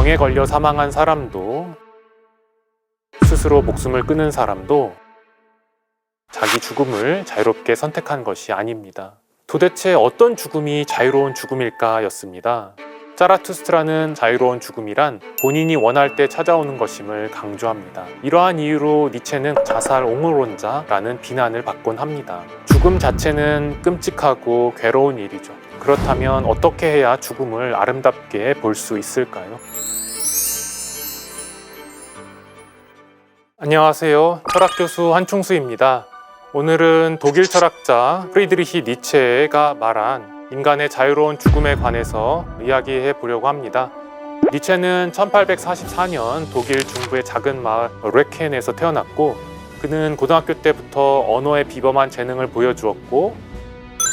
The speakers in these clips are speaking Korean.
병에 걸려 사망한 사람도 스스로 목숨을 끊은 사람도 자기 죽음을 자유롭게 선택한 것이 아닙니다. 도대체 어떤 죽음이 자유로운 죽음일까 였습니다. 자라투스트라는 자유로운 죽음이란 본인이 원할 때 찾아오는 것임을 강조합니다. 이러한 이유로 니체는 자살 옹호론자라는 비난을 받곤 합니다. 죽음 자체는 끔찍하고 괴로운 일이죠. 그렇다면 어떻게 해야 죽음을 아름답게 볼 수 있을까요? 안녕하세요. 철학교수 한충수입니다. 오늘은 독일 철학자 프리드리히 니체가 말한 인간의 자유로운 죽음에 관해서 이야기해 보려고 합니다. 니체는 1844년 독일 중부의 작은 마을 레켄에서 태어났고, 그는 고등학교 때부터 언어에 비범한 재능을 보여주었고,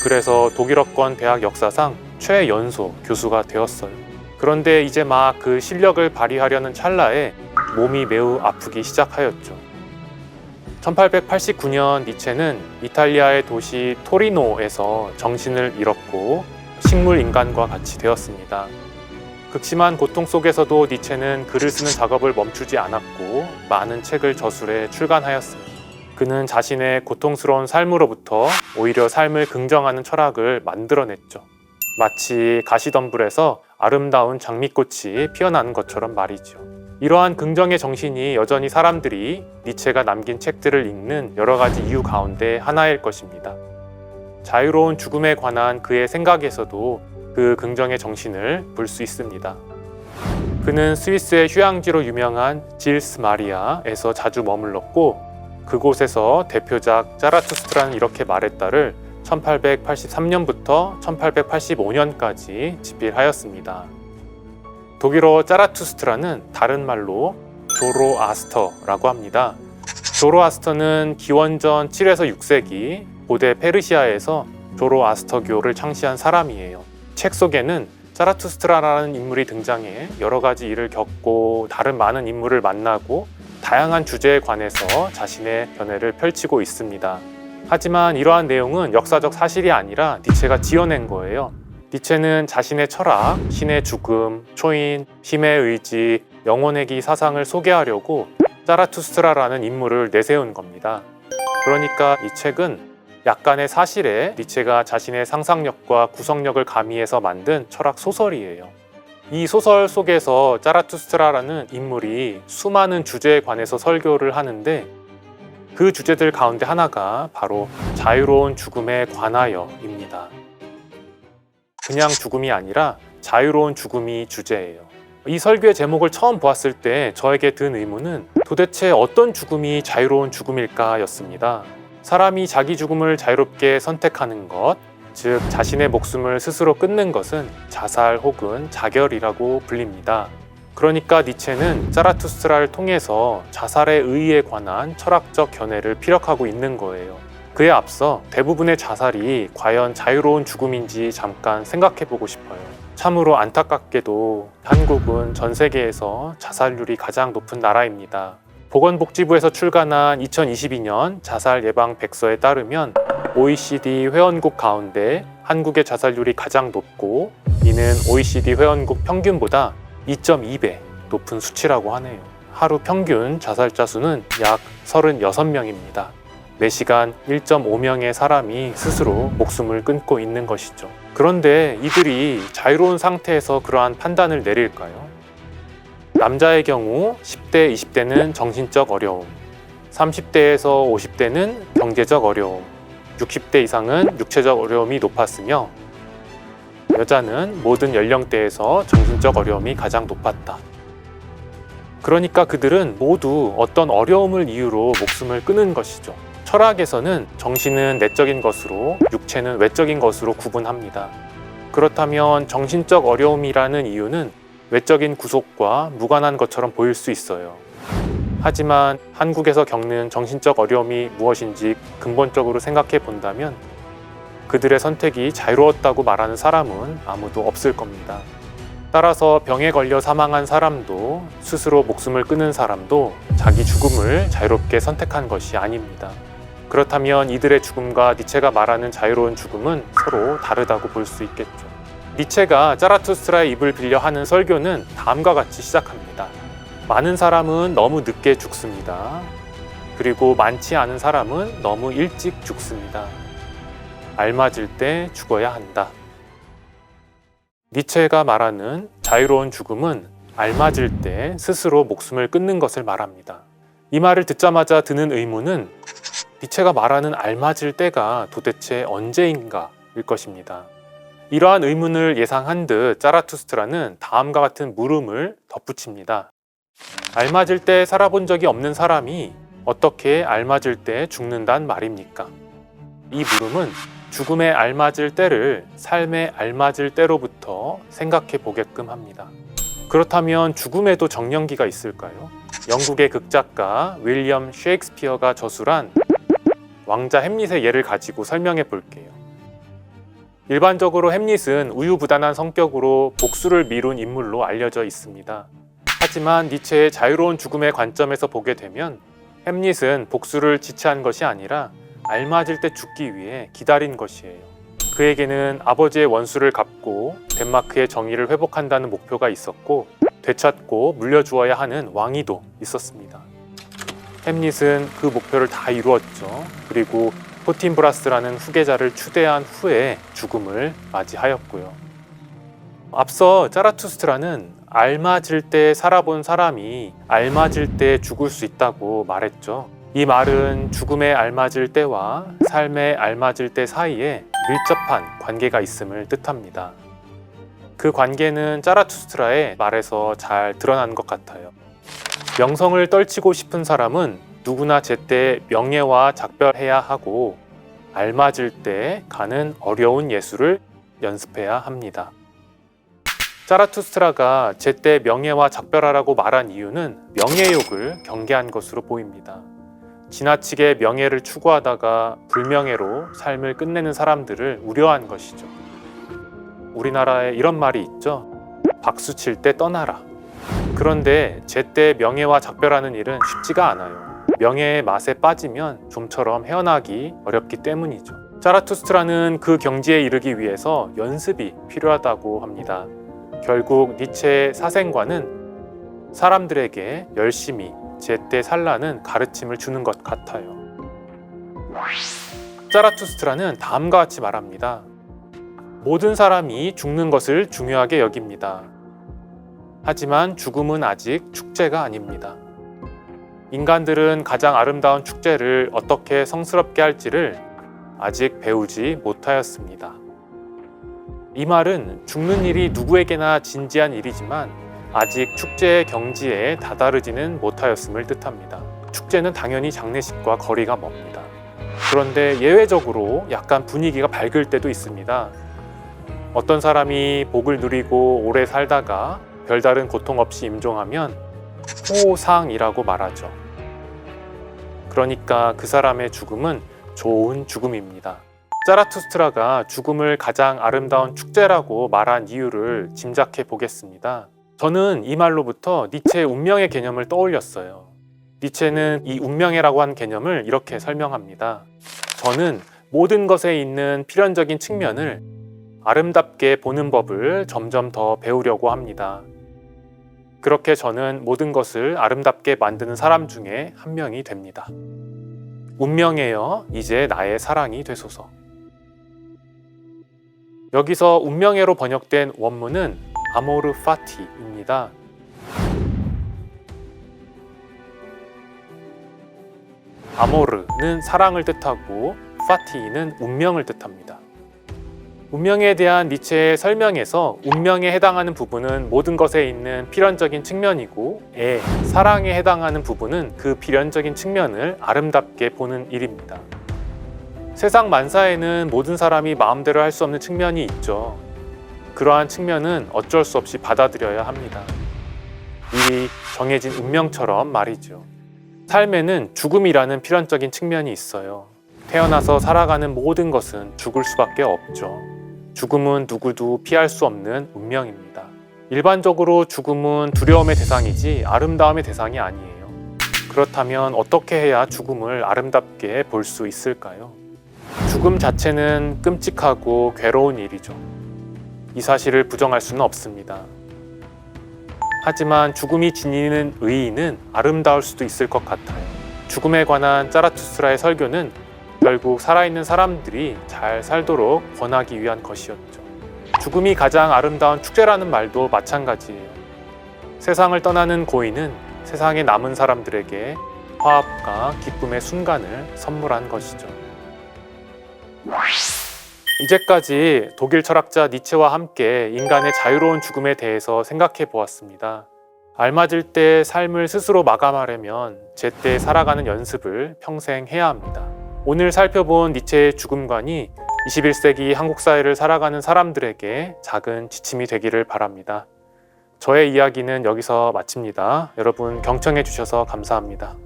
그래서 독일어권 대학 역사상 최연소 교수가 되었어요. 그런데 이제 막 그 실력을 발휘하려는 찰나에 몸이 매우 아프기 시작하였죠. 1889년 니체는 이탈리아의 도시 토리노에서 정신을 잃었고 식물인간과 같이 되었습니다. 극심한 고통 속에서도 니체는 글을 쓰는 작업을 멈추지 않았고 많은 책을 저술해 출간하였습니다. 그는 자신의 고통스러운 삶으로부터 오히려 삶을 긍정하는 철학을 만들어냈죠. 마치 가시덤불에서 아름다운 장미꽃이 피어나는 것처럼 말이죠. 이러한 긍정의 정신이 여전히 사람들이 니체가 남긴 책들을 읽는 여러 가지 이유 가운데 하나일 것입니다. 자유로운 죽음에 관한 그의 생각에서도 그 긍정의 정신을 볼 수 있습니다. 그는 스위스의 휴양지로 유명한 질스 마리아에서 자주 머물렀고, 그곳에서 대표작 자라투스트라는 이렇게 말했다를 1883년부터 1885년까지 집필하였습니다. 독일어 자라투스트라는 다른 말로 조로아스터라고 합니다. 조로아스터는 기원전 7에서 6세기 고대 페르시아에서 조로아스터교를 창시한 사람이에요. 책 속에는 자라투스트라라는 인물이 등장해 여러 가지 일을 겪고 다른 많은 인물을 만나고 다양한 주제에 관해서 자신의 견해를 펼치고 있습니다. 하지만 이러한 내용은 역사적 사실이 아니라 니체가 지어낸 거예요. 니체는 자신의 철학, 신의 죽음, 초인, 힘의 의지, 영혼의 사상을 소개하려고 자라투스트라라는 인물을 내세운 겁니다. 그러니까 이 책은 약간의 사실에 니체가 자신의 상상력과 구성력을 가미해서 만든 철학 소설이에요. 이 소설 속에서 자라투스트라라는 인물이 수많은 주제에 관해서 설교를 하는데, 그 주제들 가운데 하나가 바로 자유로운 죽음에 관하여입니다. 그냥 죽음이 아니라 자유로운 죽음이 주제예요. 이 설교의 제목을 처음 보았을 때 저에게 든 의문은 도대체 어떤 죽음이 자유로운 죽음일까 였습니다. 사람이 자기 죽음을 자유롭게 선택하는 것, 즉 자신의 목숨을 스스로 끊는 것은 자살 혹은 자결이라고 불립니다. 그러니까 니체는 자라투스트라를 통해서 자살의 의의에 관한 철학적 견해를 피력하고 있는 거예요. 그에 앞서 대부분의 자살이 과연 자유로운 죽음인지 잠깐 생각해보고 싶어요. 참으로 안타깝게도 한국은 전 세계에서 자살률이 가장 높은 나라입니다. 보건복지부에서 출간한 2022년 자살 예방 백서에 따르면 OECD 회원국 가운데 한국의 자살률이 가장 높고, 이는 OECD 회원국 평균보다 2.2배 높은 수치라고 하네요. 하루 평균 자살자 수는 약 36명입니다. 매시간 1.5명의 사람이 스스로 목숨을 끊고 있는 것이죠. 그런데 이들이 자유로운 상태에서 그러한 판단을 내릴까요? 남자의 경우 10대, 20대는 정신적 어려움, 30대에서 50대는 경제적 어려움, 60대 이상은 육체적 어려움이 높았으며, 여자는 모든 연령대에서 정신적 어려움이 가장 높았다. 그러니까 그들은 모두 어떤 어려움을 이유로 목숨을 끊은 것이죠. 철학에서는 정신은 내적인 것으로, 육체는 외적인 것으로 구분합니다. 그렇다면 정신적 어려움이라는 이유는 외적인 구속과 무관한 것처럼 보일 수 있어요. 하지만 한국에서 겪는 정신적 어려움이 무엇인지 근본적으로 생각해 본다면 그들의 선택이 자유로웠다고 말하는 사람은 아무도 없을 겁니다. 따라서 병에 걸려 사망한 사람도, 스스로 목숨을 끊은 사람도 자기 죽음을 자유롭게 선택한 것이 아닙니다. 그렇다면 이들의 죽음과 니체가 말하는 자유로운 죽음은 서로 다르다고 볼 수 있겠죠. 니체가 자라투스트라의 입을 빌려 하는 설교는 다음과 같이 시작합니다. 많은 사람은 너무 늦게 죽습니다. 그리고 많지 않은 사람은 너무 일찍 죽습니다. 알맞을 때 죽어야 한다. 니체가 말하는 자유로운 죽음은 알맞을 때 스스로 목숨을 끊는 것을 말합니다. 이 말을 듣자마자 드는 의문은 니체가 말하는 알맞을 때가 도대체 언제인가일 것입니다. 이러한 의문을 예상한 듯 자라투스트라는 다음과 같은 물음을 덧붙입니다. 알맞을 때 살아본 적이 없는 사람이 어떻게 알맞을 때 죽는단 말입니까? 이 물음은 죽음에 알맞을 때를 삶에 알맞을 때로부터 생각해 보게끔 합니다. 그렇다면 죽음에도 정년기가 있을까요? 영국의 극작가 윌리엄 셰익스피어가 저술한 왕자 햄릿의 예를 가지고 설명해 볼게요. 일반적으로 햄릿은 우유부단한 성격으로 복수를 미룬 인물로 알려져 있습니다. 하지만 니체의 자유로운 죽음의 관점에서 보게 되면 햄릿은 복수를 지체한 것이 아니라 알맞을 때 죽기 위해 기다린 것이에요. 그에게는 아버지의 원수를 갚고 덴마크의 정의를 회복한다는 목표가 있었고 되찾고 물려주어야 하는 왕위도 있었습니다. 햄릿은 그 목표를 다 이루었죠. 그리고 포틴브라스라는 후계자를 추대한 후에 죽음을 맞이하였고요. 앞서 자라투스트라는 알맞을 때 살아본 사람이 알맞을 때 죽을 수 있다고 말했죠. 이 말은 죽음에 알맞을 때와 삶에 알맞을 때 사이에 밀접한 관계가 있음을 뜻합니다. 그 관계는 자라투스트라의 말에서 잘 드러난 것 같아요. 명성을 떨치고 싶은 사람은 누구나 제때 명예와 작별해야 하고 알맞을 때 가는 어려운 예술을 연습해야 합니다. 자라투스트라가 제때 명예와 작별하라고 말한 이유는 명예욕을 경계한 것으로 보입니다. 지나치게 명예를 추구하다가 불명예로 삶을 끝내는 사람들을 우려한 것이죠. 우리나라에 이런 말이 있죠. 박수 칠 때 떠나라. 그런데 제때 명예와 작별하는 일은 쉽지가 않아요. 명예의 맛에 빠지면 좀처럼 헤어나기 어렵기 때문이죠. 자라투스트라는 그 경지에 이르기 위해서 연습이 필요하다고 합니다. 결국 니체의 사생과는 사람들에게 열심히 제때 살라는 가르침을 주는 것 같아요. 자라투스트라는 다음과 같이 말합니다. 모든 사람이 죽는 것을 중요하게 여깁니다. 하지만 죽음은 아직 축제가 아닙니다. 인간들은 가장 아름다운 축제를 어떻게 성스럽게 할지를 아직 배우지 못하였습니다. 이 말은 죽는 일이 누구에게나 진지한 일이지만 아직 축제의 경지에 다다르지는 못하였음을 뜻합니다. 축제는 당연히 장례식과 거리가 멉니다. 그런데 예외적으로 약간 분위기가 밝을 때도 있습니다. 어떤 사람이 복을 누리고 오래 살다가 별다른 고통 없이 임종하면 호상이라고 말하죠. 그러니까 그 사람의 죽음은 좋은 죽음입니다. 자라투스트라가 죽음을 가장 아름다운 축제라고 말한 이유를 짐작해 보겠습니다. 저는 이 말로부터 니체의 운명의 개념을 떠올렸어요. 니체는 이 운명이라고 한 개념을 이렇게 설명합니다. 저는 모든 것에 있는 필연적인 측면을 아름답게 보는 법을 점점 더 배우려고 합니다. 그렇게 저는 모든 것을 아름답게 만드는 사람 중에 한 명이 됩니다. 운명이여 이제 나의 사랑이 되소서. 여기서 운명애로 번역된 원문은 아모르 파티입니다. 아모르는 사랑을 뜻하고 파티는 운명을 뜻합니다. 운명에 대한 니체의 설명에서 운명에 해당하는 부분은 모든 것에 있는 필연적인 측면이고 사랑에 해당하는 부분은 그 필연적인 측면을 아름답게 보는 일입니다. 세상 만사에는 모든 사람이 마음대로 할 수 없는 측면이 있죠. 그러한 측면은 어쩔 수 없이 받아들여야 합니다. 미리 정해진 운명처럼 말이죠. 삶에는 죽음이라는 필연적인 측면이 있어요. 태어나서 살아가는 모든 것은 죽을 수밖에 없죠. 죽음은 누구도 피할 수 없는 운명입니다. 일반적으로 죽음은 두려움의 대상이지 아름다움의 대상이 아니에요. 그렇다면 어떻게 해야 죽음을 아름답게 볼 수 있을까요? 죽음 자체는 끔찍하고 괴로운 일이죠. 이 사실을 부정할 수는 없습니다. 하지만 죽음이 지니는 의의는 아름다울 수도 있을 것 같아요. 죽음에 관한 짜라투스라의 설교는 결국 살아있는 사람들이 잘 살도록 권하기 위한 것이었죠. 죽음이 가장 아름다운 축제라는 말도 마찬가지예요. 세상을 떠나는 고인은 세상에 남은 사람들에게 화합과 기쁨의 순간을 선물한 것이죠. 이제까지 독일 철학자 니체와 함께 인간의 자유로운 죽음에 대해서 생각해 보았습니다. 알맞을 때 삶을 스스로 마감하려면 제때 살아가는 연습을 평생 해야 합니다. 오늘 살펴본 니체의 죽음관이 21세기 한국 사회를 살아가는 사람들에게 작은 지침이 되기를 바랍니다. 저의 이야기는 여기서 마칩니다. 여러분 경청해 주셔서 감사합니다.